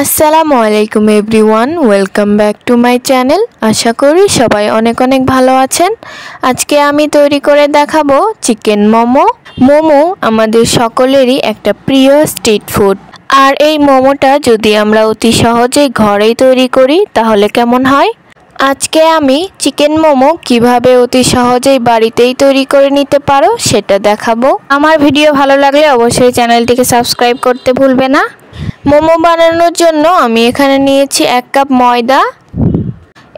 আসসালামু আলাইকুম everyone, welcome back to my channel. আশা করি সবাই অনেক অনেক ভালো আছেন। আজকে আমি তৈরি করে দেখাবো চিকেন মোমো। মোমো আমাদের সকলেরই একটা প্রিয় স্ট্রিট ফুড। আর এই মোমোটা যদি আমরা অতি সহজেই ঘরেই তৈরি করি তাহলে কেমন হয়? আজকে আমি চিকেন মোমো কিভাবে অতি সহজেই বাড়িতেই তৈরি করে নিতে পারো সেটা দেখাবো। আমার ভিডিও ভালো লাগলে অবশ্যই চ্যানেলটিকে সাবস্ক্রাইব করতে ভুলবে না। মোমো বানানোর জন্য আমি এখানে নিয়েছি 1 কাপ ময়দা,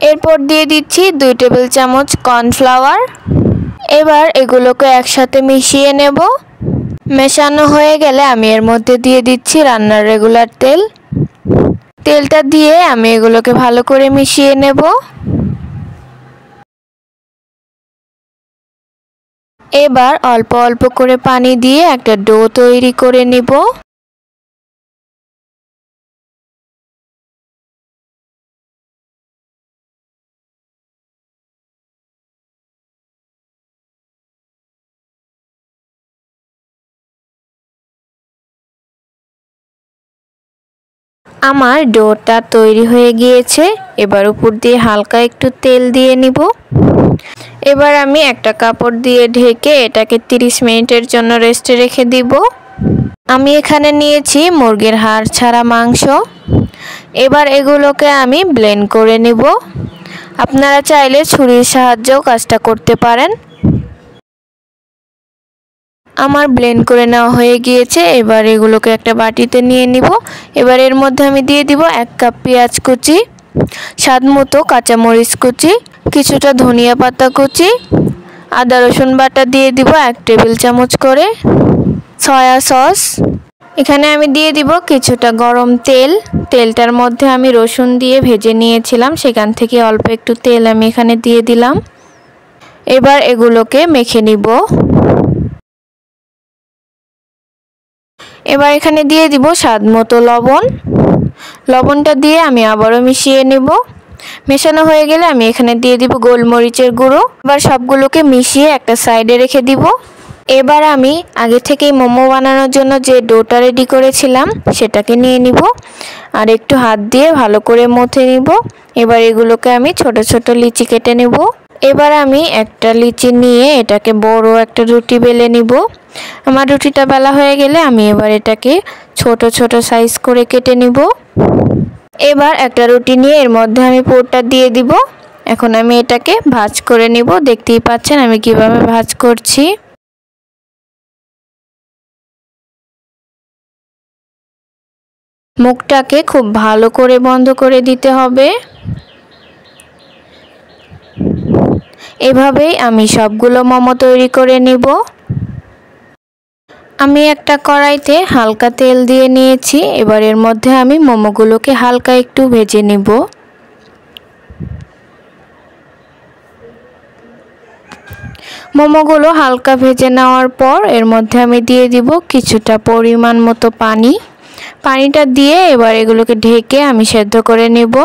এরপর দিয়ে দিচ্ছি 2 টেবিল চামচ কর্নফ্লাওয়ার। এবার এগুলোকে একসাথে মিশিয়ে নেব। মেশানো হয়ে গেলে আমি এর মধ্যে দিয়ে দিচ্ছি রান্নার রেগুলার তেল। তেলটা দিয়ে আমি এগুলোকে ভালো করে মিশিয়ে নেব। এবার অল্প অল্প করে পানি দিয়ে একটা ডো তৈরি করে নিব। আমার ডোটা তৈরি হয়ে গিয়েছে। এবার উপর দিয়ে হালকা একটু তেল দিয়ে নিব। এবার আমি একটা কাপড় দিয়ে ঢেকে এটাকে 30 মিনিটের জন্য রেস্টে রেখে দিব। আমি এখানে নিয়েছি মুরগির হাড় ছাড়া মাংস। এবার এগুলোকে আমি ব্লেন্ড করে নিব। আপনারা চাইলে ছুরির সাহায্যেও কাজটা করতে পারেন। আমার ব্লেন্ড করে নেওয়া হয়ে গিয়েছে। এবার এগুলোকে একটা বাটিতে নিয়ে নিব। এবার এর মধ্যে আমি দিয়ে দিব 1 কাপ পেঁয়াজ কুচি, স্বাদমতো কাঁচামরিচ কুচি, কিছুটা ধনিয়া পাতা কুচি, আদা রসুন বাটা দিয়ে দিব 1 টেবিল চামচ করে, সয়া সস। এখানে আমি দিয়ে দিব কিছুটা গরম তেল। তেলটার মধ্যে আমি রসুন দিয়ে ভেজে নিয়েছিলাম, সেখান থেকে অল্প একটু তেল আমি এখানে দিয়ে দিলাম। এবার এগুলোকে মেখে নিব। এবার এখানে দিয়ে দিব স্বাদমতো লবণ। লবণটা দিয়ে আমি আবারও মিশিয়ে নেব। মেশানো হয়ে গেলে আমি এখানে দিয়ে দিব গোলমরিচের গুঁড়ো। এবার সবগুলোকে মিশিয়ে একটা সাইডে রেখে দিব। এবার আমি আগে থেকেই মোমো বানানোর জন্য যে ডোটা রেডি করেছিলাম সেটাকে নিয়ে নিব আর একটু হাত দিয়ে ভালো করে মথে নিব। এবার এগুলোকে আমি ছোট ছোট লিচি কেটে নেব। এবার আমি একটা লিচি নিয়ে এটাকে বড় একটা রুটি বেলে নিব। আমার রুটিটা বেলা হয়ে গেলে আমি এবার এটাকে ছোট ছোট সাইজ করে কেটে নিব। এবার একটা রুটি নিয়ে এর মধ্যে আমি পুরটা দিয়ে দিব। এখন আমি এটাকে ভাঁজ করে নিব। দেখতেই পাচ্ছেন আমি কিভাবে ভাঁজ করছি। মুখটাকে খুব ভালো করে বন্ধ করে দিতে হবে। এভাবেই আমি সবগুলো মোমো তৈরি করে নিব। আমি একটা কড়াইতে হালকা তেল দিয়ে নিয়েছি। এবার এর মধ্যে আমি মোমোগুলোকে হালকা একটু ভেজে নিব। মোমোগুলো হালকা ভেজে নেওয়ার পর এর মধ্যে আমি দিয়ে দিব কিছুটা পরিমাণ মতো পানি। পানিটা দিয়ে এবার এগুলোকে ঢেকে আমি সেদ্ধ করে নেব।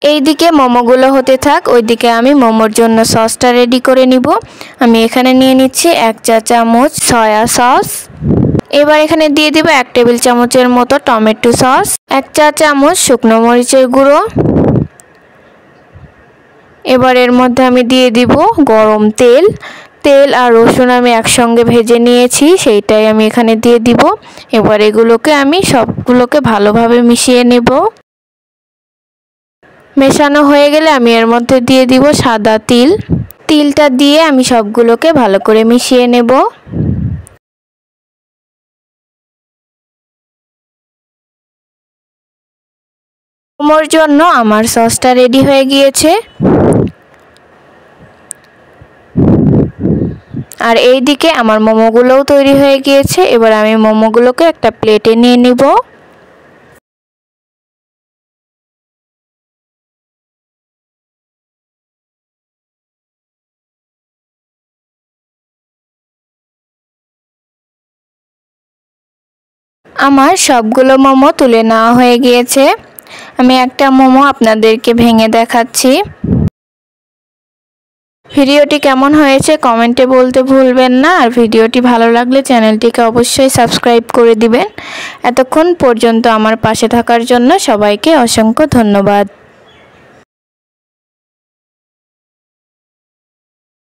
এইদিকে মোমোগুলো হতে থাক, ওইদিকে আমি মোমোর জন্য সসটা রেডি করে নিব। আমি এখানে নিয়ে নিচ্ছি 1 চা চামচ সয়া সস। এবার এখানে দিয়ে দিব 1 টেবিল চামচের মতো টমেটো সস, 1 চা চামচ শুকনো মরিচের গুঁড়ো। এবার এর মধ্যে আমি দিয়ে দিব গরম তেল। তেল আর রসুন আমি একসঙ্গে ভেজে নিয়েছি, সেইটাই আমি এখানে দিয়ে দিব। এবার এগুলোকে আমি সবগুলোকে ভালোভাবে মিশিয়ে নেব। মেশানো হয়ে গেলে আমি এর মধ্যে দিয়ে দিব সাদা তিল। তিলটা দিয়ে আমি সবগুলোকে ভালো করে মিশিয়ে নেব। মোমোর জন্য আমার সসটা রেডি হয়ে গিয়েছে। আর এইদিকে আমার মোমোগুলোও তৈরি হয়ে গিয়েছে। এবার আমি মোমোগুলোকে একটা প্লেটে নিয়ে নিব। আমার সবগুলো মোমো তুলে নেওয়া হয়ে গিয়েছে। আমি একটা মোমো আপনাদেরকে ভেঙে দেখাচ্ছি। ভিডিওটি কেমন হয়েছে কমেন্টে বলতে ভুলবেন না, আর ভিডিওটি ভালো লাগলে চ্যানেলটিকে অবশ্যই সাবস্ক্রাইব করে দিবেন। এতক্ষণ পর্যন্ত আমার পাশে থাকার জন্য সবাইকে অসংখ্য ধন্যবাদ।